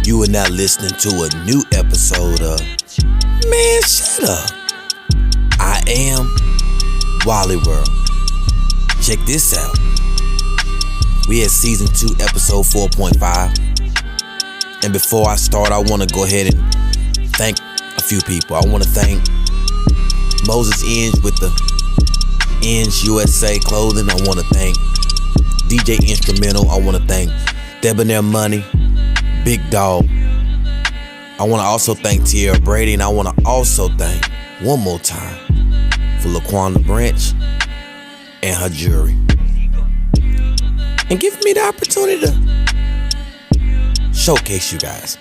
You are now listening to a new episode of Man, Shut Up. I am Wally World. Check this out. We at season 2, episode 4.5. And before I start, I want to go ahead and thank a few people. I want to thank Moses Inge with the Inge USA clothing. I want to thank DJ Instrumental. I want to thank Debonair Money, Big Dog. I want to also thank Tierra Brady, and I want to also thank one more time for Laquanda Branch and her jury, and give me the opportunity to showcase you guys.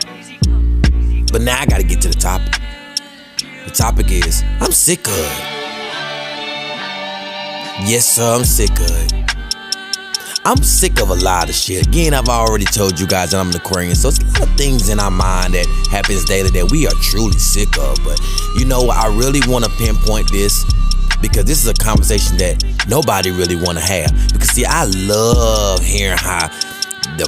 But now I got to get to the topic. The topic is, I'm sick of it. Yes, sir, I'm sick of it. I'm sick of a lot of shit. Again, I've already told you guys that I'm an Aquarian, so it's a lot of things in our mind that happens daily that we are truly sick of. But you know, I really want to pinpoint this because this is a conversation that nobody really want to have. Because see, I love hearing how the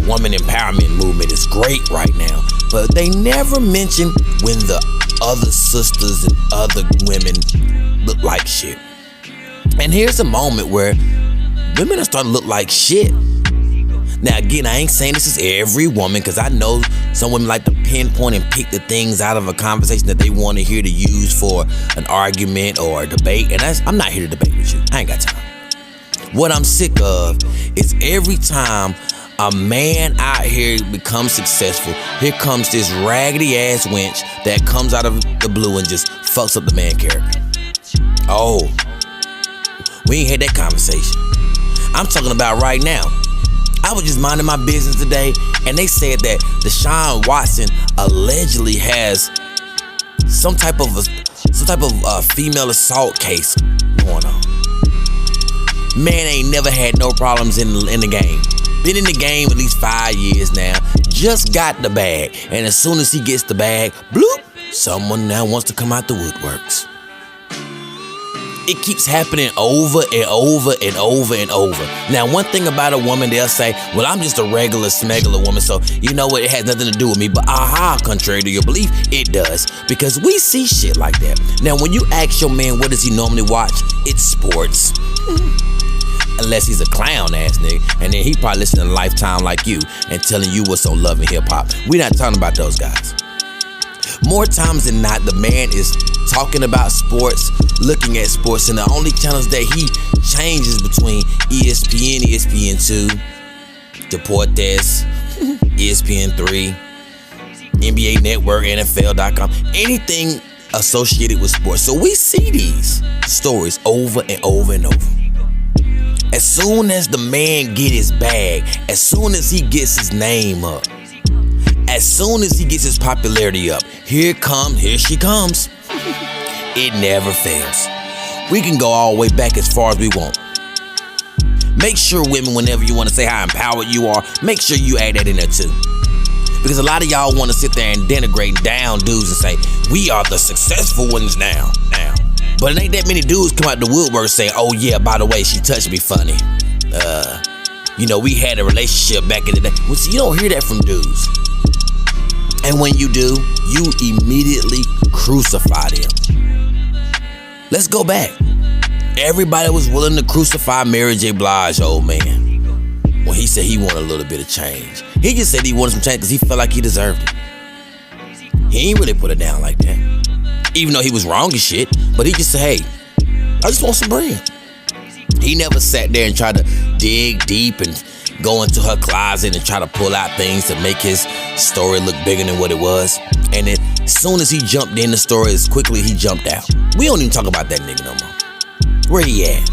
woman empowerment movement is great right now, but they never mention when the other sisters and other women look like shit. And here's a moment where women are starting to look like shit. Now again, I ain't saying this is every woman, because I know some women like to pinpoint and pick the things out of a conversation that they want to hear to use for an argument or a debate. And I'm not here to debate with you. I ain't got time. What I'm sick of is every time a man out here becomes successful, here comes this raggedy ass wench that comes out of the blue and just fucks up the man character. Oh, we ain't had that conversation. I'm talking about right now. I was just minding my business today, and they said that Deshaun Watson allegedly has some type of female assault case going on. Man ain't never had no problems in the game. Been in the game at least 5 years now. Just got the bag, and as soon as he gets the bag, bloop, someone now wants to come out the woodworks. It keeps happening over and over and over and over. Now, one thing about a woman, they'll say, well, I'm just a regular smegular woman, so you know what, it has nothing to do with me. But contrary to your belief, it does. Because we see shit like that. Now, when you ask your man, what does he normally watch? It's sports. Unless he's a clown ass nigga, and then he probably listening to Lifetime like you and telling you what's so loving hip hop. We're not talking about those guys. More times than not, the man is talking about sports, looking at sports, and the only channels that he changes between ESPN, ESPN2, Deportes, ESPN3, NBA Network, NFL.com, anything associated with sports. So we see these stories over and over and over. As soon as the man get his bag, as soon as he gets his name up, as soon as he gets his popularity up, here she comes. It never fails. We can go all the way back as far as we want. Make sure, women, whenever you want to say how empowered you are, make sure you add that in there too. Because a lot of y'all want to sit there and denigrate down dudes and say, we are the successful ones now. But it ain't that many dudes come out the woodwork saying, oh yeah, by the way, she touched me funny. You know, we had a relationship back in the day. Well, see, you don't hear that from dudes. And when you do, you immediately crucify them. Let's go back. Everybody was willing to crucify Mary J. Blige, old man, when he said he wanted a little bit of change. He just said he wanted some change because he felt like he deserved it. He ain't really put it down like that. Even though he was wrong as shit, but he just said, hey, I just want some bread. He never sat there and tried to dig deep and go into her closet and try to pull out things to make his story look bigger than what it was. And then as soon as he jumped in the story, as quickly he jumped out. We don't even talk about that nigga no more. Where he at?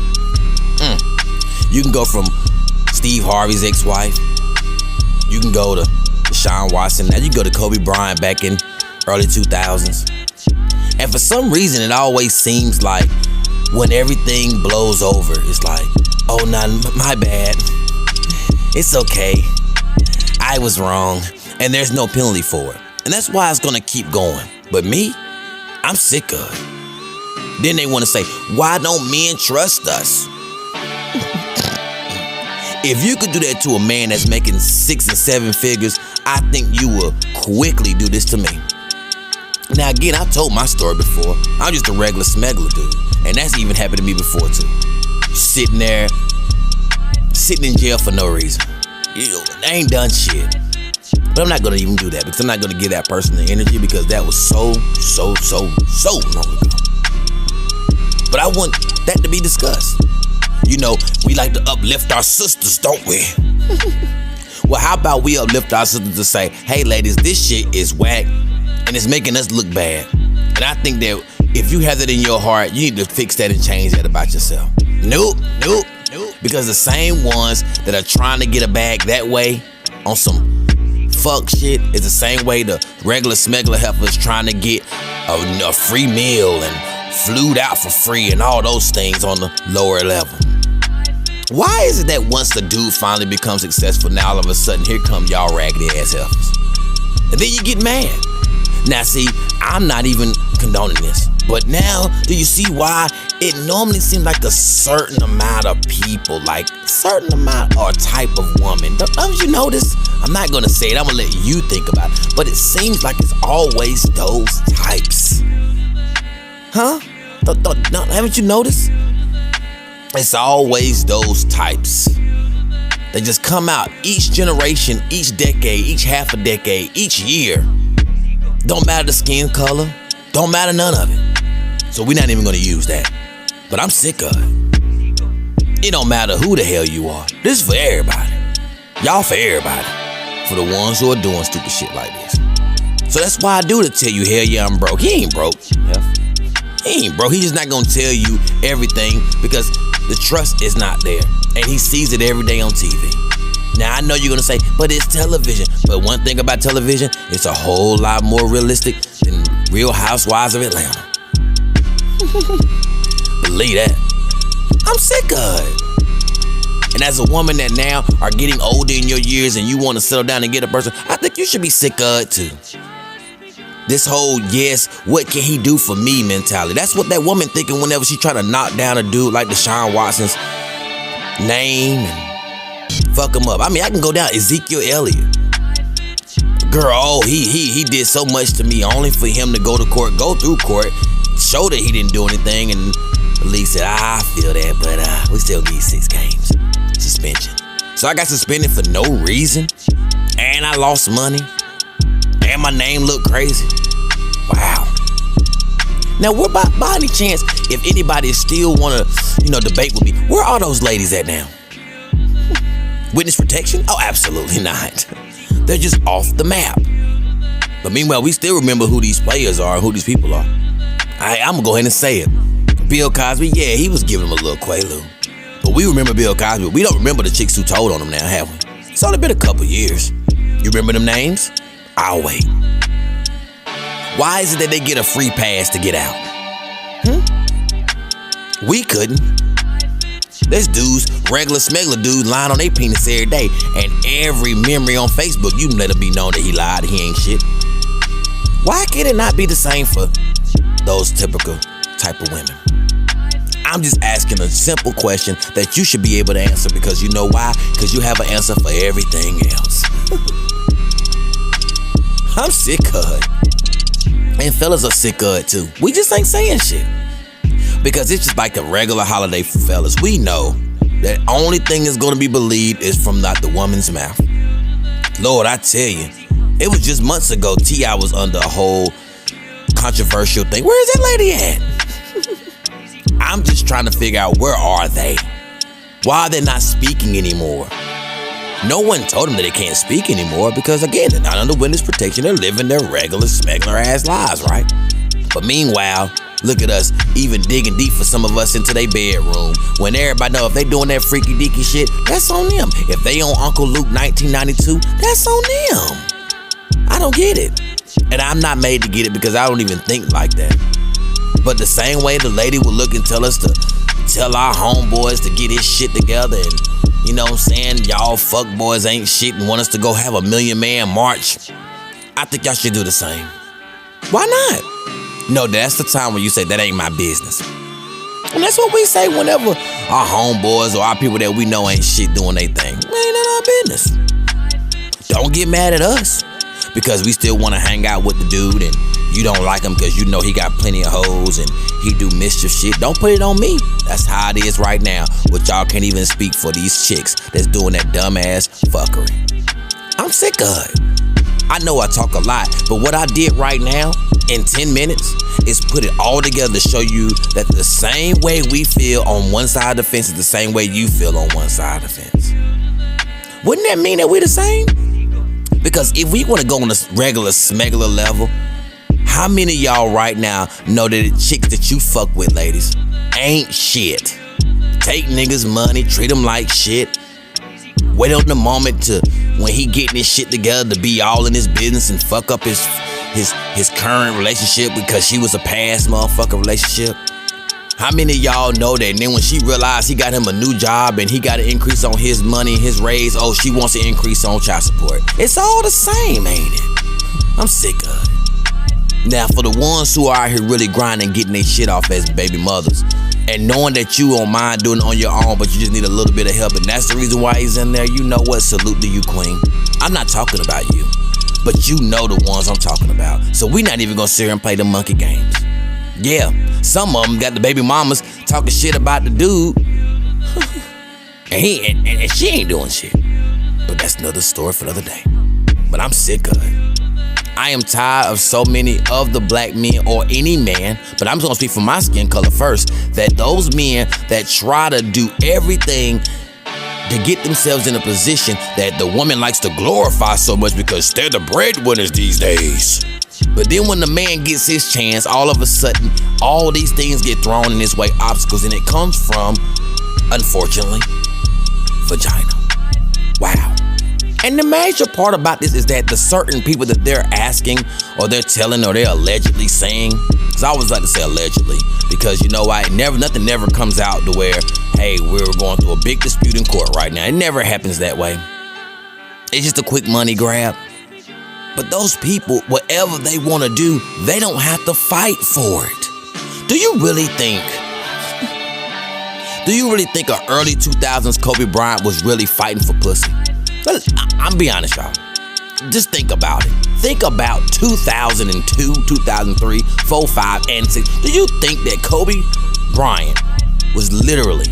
You can go from Steve Harvey's ex-wife. You can go to Deshaun Watson. Now you can go to Kobe Bryant back in early 2000s. And for some reason, it always seems like when everything blows over, it's like, oh, nah, my bad. It's okay. I was wrong. And there's no penalty for it. And that's why it's going to keep going. But me, I'm sick of it. Then they want to say, why don't men trust us? If you could do that to a man that's making 6 and 7 figures, I think you will quickly do this to me. Now again, I've told my story before. I'm just a regular smuggler dude. And that's even happened to me before too. Sitting there, sitting in jail for no reason. I ain't done shit. But I'm not gonna even do that because I'm not gonna give that person the energy because that was so long ago. But I want that to be discussed. You know, we like to uplift our sisters, don't we? Well, how about we uplift our sisters to say, hey ladies, this shit is whack and it's making us look bad. And I think that if you have that in your heart, you need to fix that and change that about yourself. Nope. Because the same ones that are trying to get a bag that way on some fuck shit is the same way the regular smuggler heifers trying to get a free meal and flued out for free and all those things on the lower level. Why is it that once the dude finally becomes successful, now all of a sudden here come y'all raggedy ass heifers? And then you get mad. Now see, I'm not even condoning this, but now do you see why it normally seems like a certain amount of people, like certain amount or type of woman? Don't you notice? I'm not gonna say it, I'm gonna let you think about it, but it seems like it's always those types. Huh? Haven't you noticed? It's always those types. They just come out each generation, each decade, each half a decade, each year. Don't matter the skin color, don't matter none of it. So we're not even gonna use that. But I'm sick of it. It don't matter who the hell you are. This is for everybody. Y'all for everybody. For the ones who are doing stupid shit like this. So that's why I do to tell you, hell yeah, I'm broke. He ain't broke. He ain't broke. He's just not gonna tell you everything because the trust is not there. And he sees it every day on TV. Now I know you're gonna say, but it's television. But one thing about television, it's a whole lot more realistic than Real Housewives of Atlanta. Believe that. I'm sick of it. And as a woman that now are getting older in your years and you want to settle down and get a person, I think you should be sick of it too. This whole, yes, what can he do for me mentality. That's what that woman thinking whenever she try to knock down a dude like Deshaun Watson's name and fuck him up. I mean, I can go down Ezekiel Elliott. Girl, oh, he did so much to me only for him to go to court, go through court, show that he didn't do anything, and the league said, I feel that, but we still give you 6 games. Suspension. So I got suspended for no reason, and I lost money, and my name looked crazy. Wow. Now, where by any chance, if anybody still wanna, debate with me, where are those ladies at now? Witness protection? Oh, absolutely not. They're just off the map. But meanwhile, we still remember who these players are and who these people are. I'm gonna go ahead and say it. Bill Cosby, yeah, he was giving him a little quaalude. But we remember Bill Cosby. We don't remember the chicks who told on him now, have we? It's only been a couple years. You remember them names? I'll wait. Why is it that they get a free pass to get out? We couldn't. There's dudes, regular smuggler dudes lying on their penis every day, and every memory on Facebook, you let it be known that he lied, he ain't shit. Why can it not be the same for those typical type of women? I'm just asking a simple question that you should be able to answer because you know why? Because you have an answer for everything else. I'm sick of it. And fellas are sick of it too. We just ain't saying shit. Because it's just like a regular holiday for fellas. We know that only thing that's going to be believed is from not the woman's mouth. Lord, I tell you, it was just months ago T.I. was under a whole controversial thing. Where is that lady at? I'm just trying to figure out, where are they? Why are they not speaking anymore? No one told them that they can't speak anymore because, again, they're not under witness protection. They're living their regular smuggler ass lives, right? But meanwhile, look at us, even digging deep for some of us into their bedroom. When everybody know if they doing that freaky deaky shit, that's on them. If they on Uncle Luke 1992, that's on them. I don't get it. And I'm not made to get it because I don't even think like that. But the same way the lady would look and tell us to tell our homeboys to get his shit together and, you know what I'm saying, y'all fuck boys ain't shit and want us to go have a 1,000,000-man march, I think y'all should do the same. Why not? No, that's the time when you say that ain't my business. And that's what we say whenever our homeboys or our people that we know ain't shit doing their thing. Ain't none of our business. Don't get mad at us because we still want to hang out with the dude and you don't like him because you know he got plenty of hoes and he do mischief shit. Don't put it on me. That's how it is right now. But y'all can't even speak for these chicks that's doing that dumbass fuckery. I'm sick of it. I know I talk a lot, but what I did right now in 10 minutes is put it all together to show you that the same way we feel on one side of the fence is the same way you feel on one side of the fence. Wouldn't that mean that we're the same? Because if we want to go on a regular smuggler level, how many of y'all right now know that the chicks that you fuck with, ladies, ain't shit? Take niggas' money, treat them like shit. Wait on the moment to when he getting his shit together to be all in his business and fuck up his current relationship because she was a past motherfucker relationship. How many of y'all know that? And then when she realized he got him a new job and he got an increase on his money, his raise, oh, she wants an increase on child support. It's all the same, ain't it? I'm sick of it. Now, for the ones who are out here really grinding, getting their shit off as baby mothers, and knowing that you don't mind doing it on your own, but you just need a little bit of help, and that's the reason why he's in there, you know what? Salute to you, queen. I'm not talking about you, but you know the ones I'm talking about. So we not even gonna sit here and play the monkey games. Yeah, some of them got the baby mamas talking shit about the dude, and she ain't doing shit. But that's another story for another day. But I'm sick of it. I am tired of so many of the black men, or any man, but I'm just gonna speak for my skin color first, that those men that try to do everything to get themselves in a position that the woman likes to glorify so much because they're the breadwinners these days. But then when the man gets his chance, all of a sudden, all these things get thrown in his way, obstacles, and it comes from, unfortunately, vagina. Wow. And the major part about this is that the certain people that they're asking, or they're telling, or they're allegedly saying, because I always like to say allegedly, because you know why? Nothing never comes out to where, hey, we're going through a big dispute in court right now. It never happens that way. It's just a quick money grab. But those people, whatever they want to do, they don't have to fight for it. Do you really think an early 2000s Kobe Bryant was really fighting for pussy? I'm be honest, y'all. Just think about it. Think about 2002, 2003, 4, 5, and 6. Do you think that Kobe Bryant was literally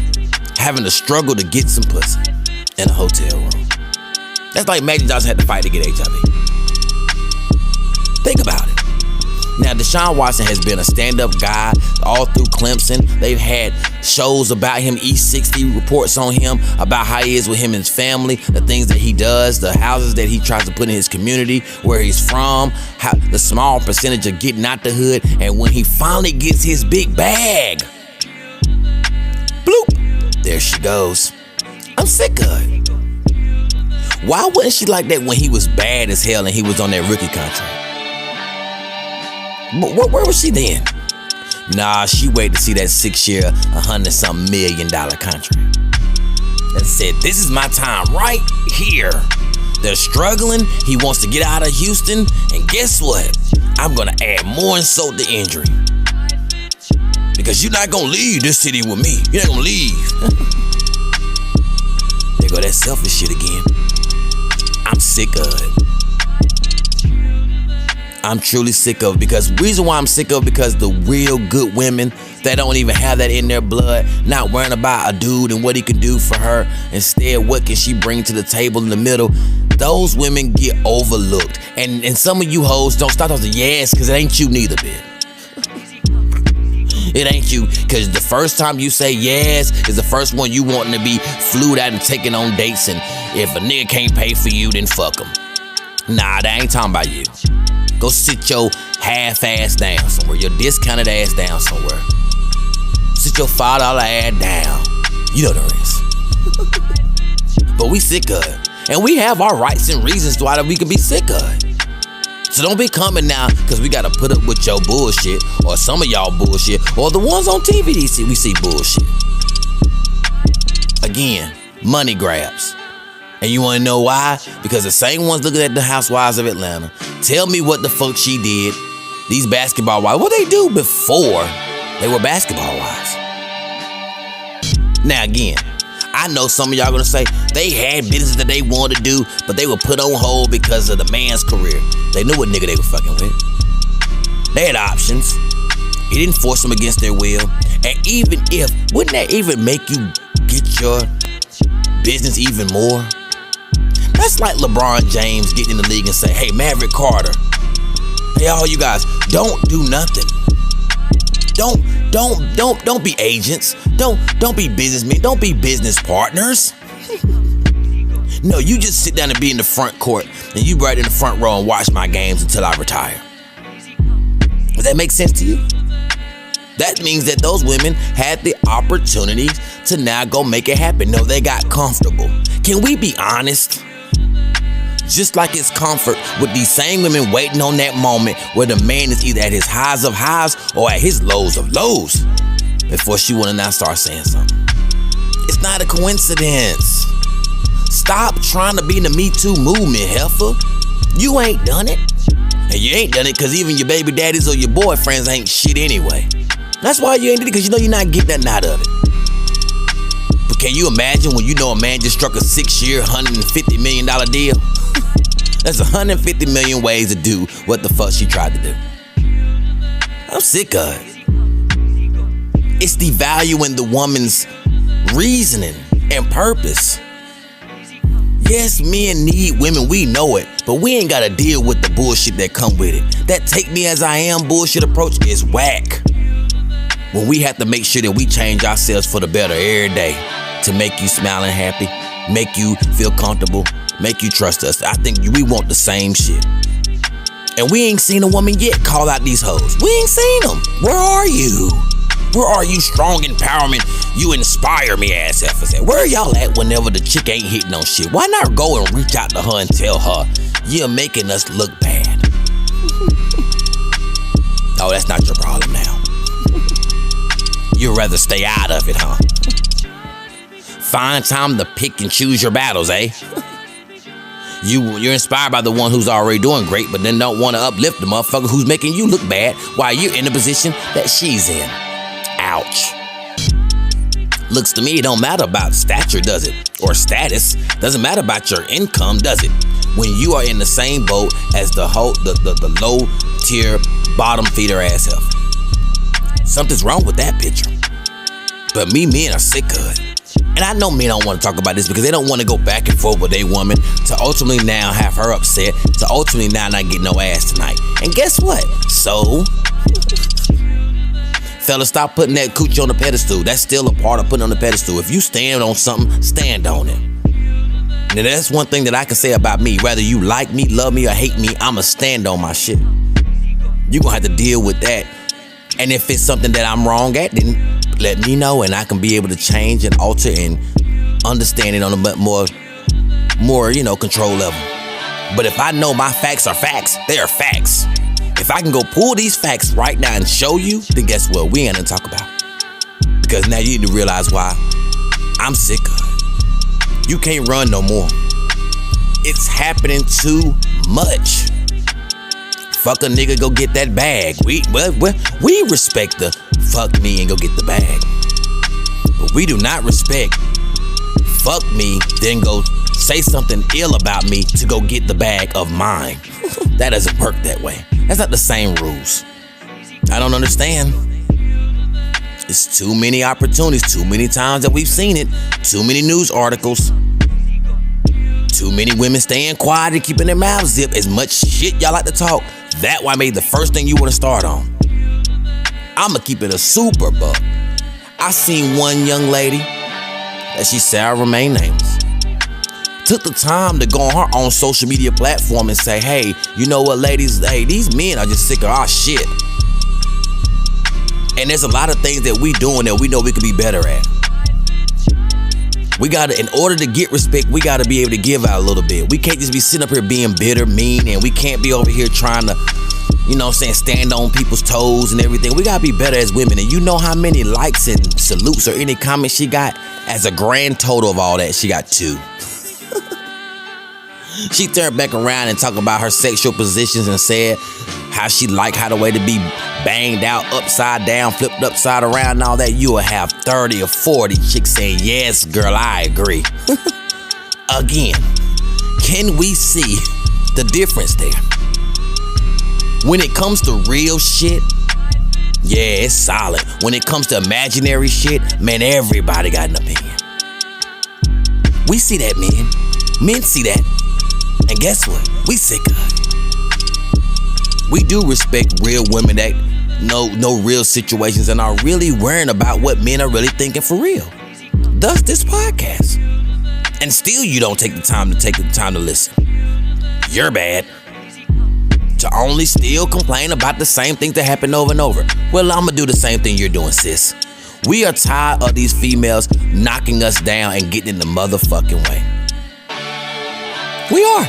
having to struggle to get some pussy in a hotel room? That's like Magic Johnson had to fight to get HIV. Think about it. Now, Deshaun Watson has been a stand-up guy all through Clemson. They've had shows about him, E60 reports on him, about how he is with him and his family, the things that he does, the houses that he tries to put in his community, where he's from, how the small percentage of getting out the hood, and when he finally gets his big bag, bloop, there she goes. I'm sick of it. Why wasn't she like that when he was bad as hell and he was on that rookie contract? Where was she then? Nah, she waited to see that 6-year, $100-something million contract. And said, this is my time right here. They're struggling. He wants to get out of Houston. And guess what? I'm going to add more insult to injury. Because you're not going to leave this city with me. You're not going to leave. There go that selfish shit again. I'm sick of it. I'm truly sick of it, because the reason why I'm sick of it, because the real good women that don't even have that in their blood, not worrying about a dude and what he can do for her, instead what can she bring to the table in the middle, those women get overlooked. And some of you hoes don't start off to yes, because it ain't you neither, bitch. It ain't you, because the first time you say yes is the first one you wanting to be flued out and taking on dates, and if a nigga can't pay for you, then fuck him. Nah, that ain't talking about you. Go sit your half-ass down somewhere, your discounted ass down somewhere. Sit your $5 ass down. You know the rest. But we sick of it. And we have our rights and reasons why we can be sick of it. So don't be coming now because we got to put up with your bullshit, or some of y'all bullshit, or the ones on TV we see bullshit. Again, money grabs. And you wanna know why? Because the same ones looking at the Housewives of Atlanta. Tell me what the fuck she did. These basketball wives, what they do before they were basketball wives. Now again, I know some of y'all gonna say they had business that they wanted to do, but they were put on hold because of the man's career. They knew what nigga they were fucking with. They had options. He didn't force them against their will. And even if, wouldn't that even make you get your business even more? That's like LeBron James getting in the league and say, hey, Maverick Carter, hey, all you guys, don't do nothing. Don't be agents. Don't be businessmen. Don't be business partners. No, you just sit down and be in the front court and you right in the front row and watch my games until I retire. Does that make sense to you? That means that those women had the opportunity to now go make it happen. No, they got comfortable. Can we be honest? Just like it's comfort with these same women waiting on that moment where the man is either at his highs of highs or at his lows of lows before she wanna now start saying something. It's not a coincidence. Stop trying to be in the Me Too movement, heifer. You ain't done it. And you ain't done it because even your baby daddies or your boyfriends ain't shit anyway. That's why you ain't did it, because you know you're not getting nothing out of it. But can you imagine when you know a man just struck a 6-year, $150 million deal? That's 150 million ways to do what the fuck she tried to do. I'm sick of it. It's devaluing the woman's reasoning and purpose. Yes, men need women, we know it, but we ain't gotta deal with the bullshit that come with it. That take me as I am bullshit approach is whack. When we have to make sure that we change ourselves for the better every day to make you smile and happy, make you feel comfortable, make you trust us. I think we want the same shit. And we ain't seen a woman yet call out these hoes. We ain't seen them. Where are you? Where are you, strong empowerment? You inspire me ass effers. Where are y'all at whenever the chick ain't hitting on shit? Why not go and reach out to her and tell her, you're making us look bad? Oh, that's not your problem now. You'd rather stay out of it, huh? Find time to pick and choose your battles, eh? You're inspired by the one who's already doing great, but then don't want to uplift the motherfucker who's making you look bad while you're in the position that she's in. Ouch. Looks to me it don't matter about stature, does it? Or status. Doesn't matter about your income, does it? When you are in the same boat as the low tier bottom feeder ass elf. Something's wrong with that picture. But men are sick of it. And I know men don't want to talk about this because they don't want to go back and forth with a woman to ultimately now have her upset, to ultimately now not get no ass tonight. And guess what? So, fellas, stop putting that coochie on the pedestal. That's still a part of putting on the pedestal. If you stand on something, stand on it. And that's one thing that I can say about me. Whether you like me, love me, or hate me, I'ma stand on my shit. You're gonna have to deal with that. And if it's something that I'm wrong at, then let me know and I can be able to change and alter and understand it on a more, control level. But if I know my facts are facts, they are facts. If I can go pull these facts right now and show you, then guess what? We ain't gonna talk about it. Because now you need to realize why I'm sick of it. You can't run no more. It's happening too much. Fuck a nigga, go get that bag. We respect the fuck me and go get the bag. But we do not respect fuck me, then go say something ill about me to go get the bag of mine. That doesn't work that way. That's not the same rules. I don't understand. It's too many opportunities, too many times that we've seen it, too many news articles. Too many women staying quiet and keeping their mouths zipped. As much shit y'all like to talk, that why made the first thing you want to start on. I'ma keep it a super buck. I seen one young lady that she said I remain nameless. Took the time to go on her own social media platform and say, hey, you know what, ladies? Hey, these men are just sick of our shit. And there's a lot of things that we doing that we know we could be better at. We gotta, in order to get respect, we gotta be able to give out a little bit. We can't just be sitting up here being bitter, mean, and we can't be over here trying to, stand on people's toes and everything. We gotta be better as women. And you know how many likes and salutes or any comments she got? As a grand total of all that, she got 2. She turned back around and talked about her sexual positions and said how she liked how the way to be banged out, upside down, flipped upside around and all that, you will have 30 or 40 chicks saying, yes, girl, I agree. Again, can we see the difference there? When it comes to real shit, yeah, it's solid. When it comes to imaginary shit, man, everybody got an opinion. We see that, men. Men see that. And guess what? We sick of it. We do respect real women that know real situations and are really worrying about what men are really thinking for real. Thus this podcast. And still you don't take the time to listen. You're bad. To only still complain about the same things that happen over and over. Well, I'ma do the same thing you're doing, sis. We are tired of these females knocking us down and getting in the motherfucking way. We are.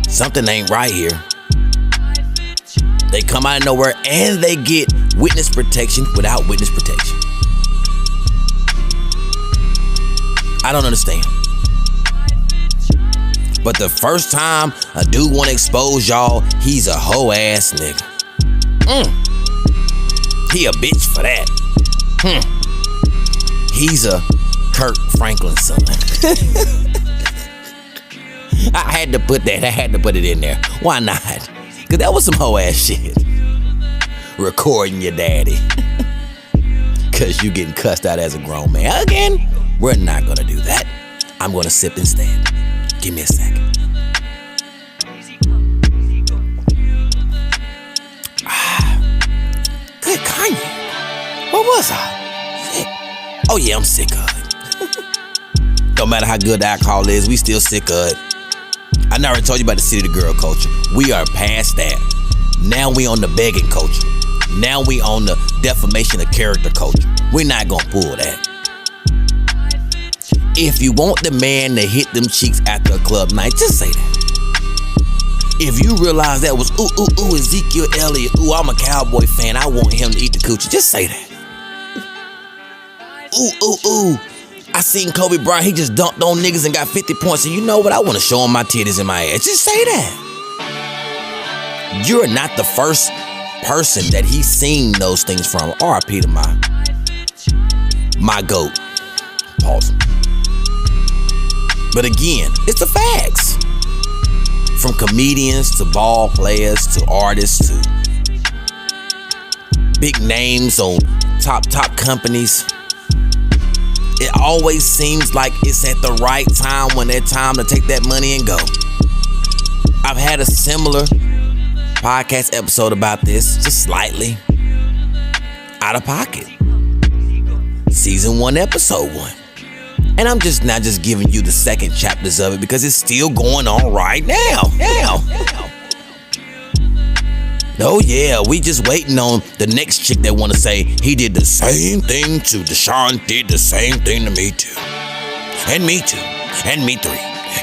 Something ain't right here. They come out of nowhere and they get witness protection without witness protection. I don't understand. But the first time a dude wanna expose y'all, he's a hoe ass nigga. He a bitch for that. He's a Kirk Franklin son. I had to put it in there. Why not? Cause that was some hoe ass shit. Recording your daddy. Cause you getting cussed out as a grown man. Again, we're not gonna do that. I'm gonna sip instead. Give me a second. Good Kanye. What was I? Shit. Oh yeah, I'm sick of it. Don't matter how good the alcohol is, we still sick of it. I never told you about the city to girl culture. We are past that. Now we on the begging culture. Now we on the defamation of character culture. We're not gonna pull that. If you want the man to hit them cheeks after a club night, just say that. If you realize that was Ezekiel Elliott, I'm a Cowboy fan, I want him to eat the coochie, just say that. I seen Kobe Bryant, he just dunked on niggas and got 50 points, and you know what, I want to show him my titties and my ass, just say that. You're not the first person that he's seen those things from. R.I.P. to my GOAT. Pause. But again, it's the facts. From comedians to ball players to artists to big names on top companies. It always seems like it's at the right time when it's time to take that money and go. I've had a similar podcast episode about this, just slightly out of pocket. Season 1, episode 1. And I'm just not just giving you the second chapters of it because it's still going on right now. Oh yeah, we just waiting on the next chick that wanna say he did the same thing to Deshaun, did the same thing to me too. And me too. And me 3.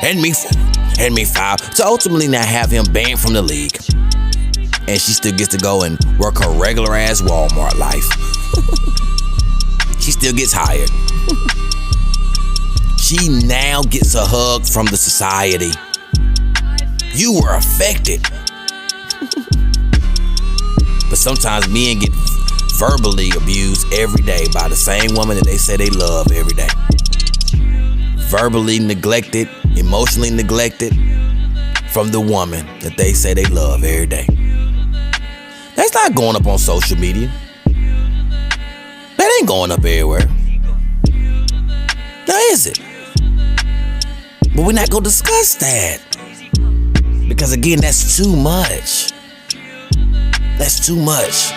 And me 4. And me 5. To ultimately not have him banned from the league. And she still gets to go and work her regular ass Walmart life. She still gets hired. She now gets a hug from the society. You were affected. But sometimes men get verbally abused every day by the same woman that they say they love every day. Verbally neglected, emotionally neglected from the woman that they say they love every day. That's not going up on social media. That ain't going up everywhere. Now is it? But we're not gonna discuss that. Because again, that's too much. That's too much.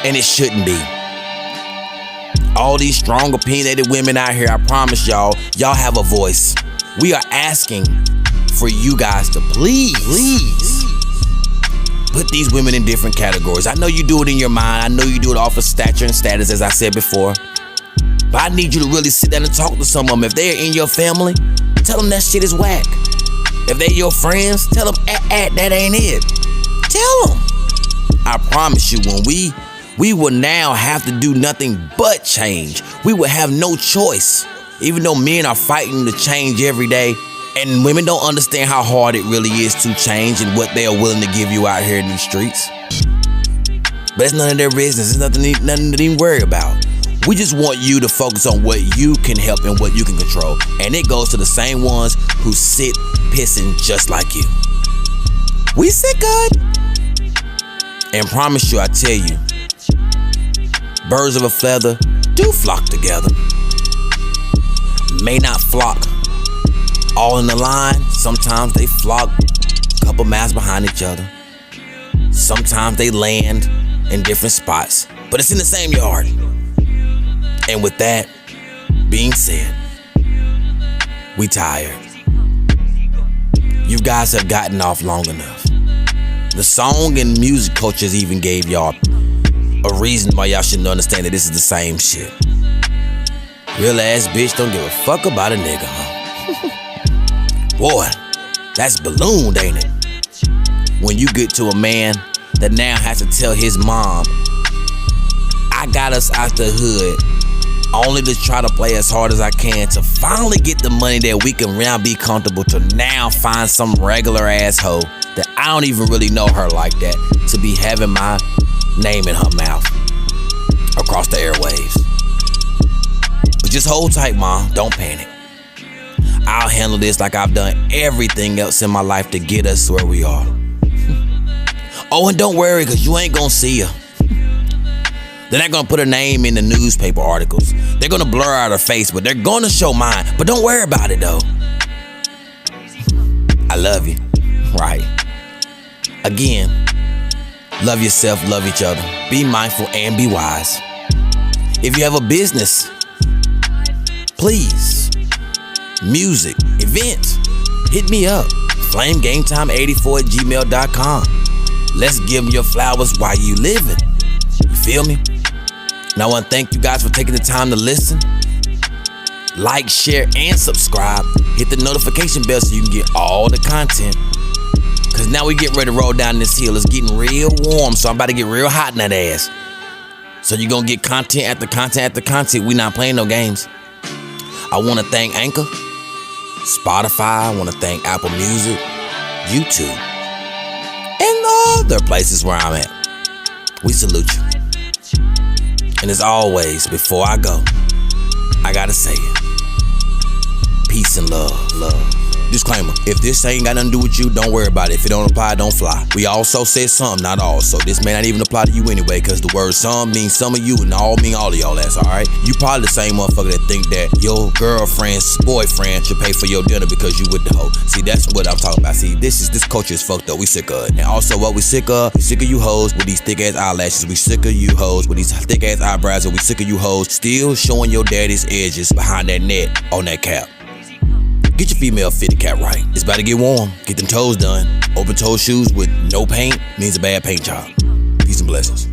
And it shouldn't be. All these strong opinionated women out here, I promise y'all have a voice. We are asking for you guys to please put these women in different categories. I know you do it in your mind. I know you do it off of stature and status, as I said before. But I need you to really sit down and talk to some of them. If they're in your family, tell them that shit is whack. If they your friends, tell them, that ain't it. Tell them. I promise you, when we will now have to do nothing but change. We will have no choice. Even though men are fighting to change every day, and women don't understand how hard it really is to change and what they are willing to give you out here in these streets. But it's none of their business. It's nothing to even worry about. We just want you to focus on what you can help and what you can control. And it goes to the same ones who sit pissing just like you. We SICCUD. And promise you, I tell you, birds of a feather do flock together. May not flock all in the line. Sometimes they flock a couple miles behind each other. Sometimes they land in different spots, but it's in the same yard. And with that being said, we tired. You guys have gotten off long enough. The song and music cultures even gave y'all a reason why y'all shouldn't understand that this is the same shit. Real ass bitch don't give a fuck about a nigga, huh? Boy, that's ballooned, ain't it? When you get to a man that now has to tell his mom, I got us out the hood only to try to play as hard as I can to finally get the money that we can now be comfortable to now find some regular asshole that I don't even really know her like that to be having my name in her mouth across the airwaves. But just hold tight, mom. Don't panic. I'll handle this like I've done everything else in my life to get us where we are. Oh, and don't worry, because you ain't gonna see her. They're not gonna put her name in the newspaper articles. They're gonna blur out her face, but they're gonna show mine. But don't worry about it, though. I love you. Right. Again, love yourself, love each other. Be mindful and be wise. If you have a business, please, music, events, hit me up. FlameGameTime84@gmail.com. Let's give them your flowers while you living. You feel me? And I want to thank you guys for taking the time to listen. Like, share, and subscribe. Hit the notification bell so you can get all the content. Because now we get ready to roll down this hill. It's getting real warm, so I'm about to get real hot in that ass. So you're going to get content after content after content. We not playing no games. I want to thank Anchor, Spotify. I want to thank Apple Music, YouTube, and other places where I'm at. We salute you. And as always, before I go, I gotta say it. Peace and love. Disclaimer, if this ain't got nothing to do with you, don't worry about it. If it don't apply, don't fly. We also said some, not all. So this may not even apply to you anyway, because the word some means some of you and all mean all of y'all ass, alright? You probably the same motherfucker that think that your girlfriend's boyfriend should pay for your dinner because you with the hoe. See, that's what I'm talking about. See, this culture is fucked up. We sick of it. And also what we sick of you hoes with these thick ass eyelashes. We sick of you hoes with these thick ass eyebrows. And we sick of you hoes still showing your daddy's edges behind that net on that cap. Get your female fitted cap right. It's about to get warm. Get them toes done. Open toe shoes with no paint means a bad paint job. Peace and blessings.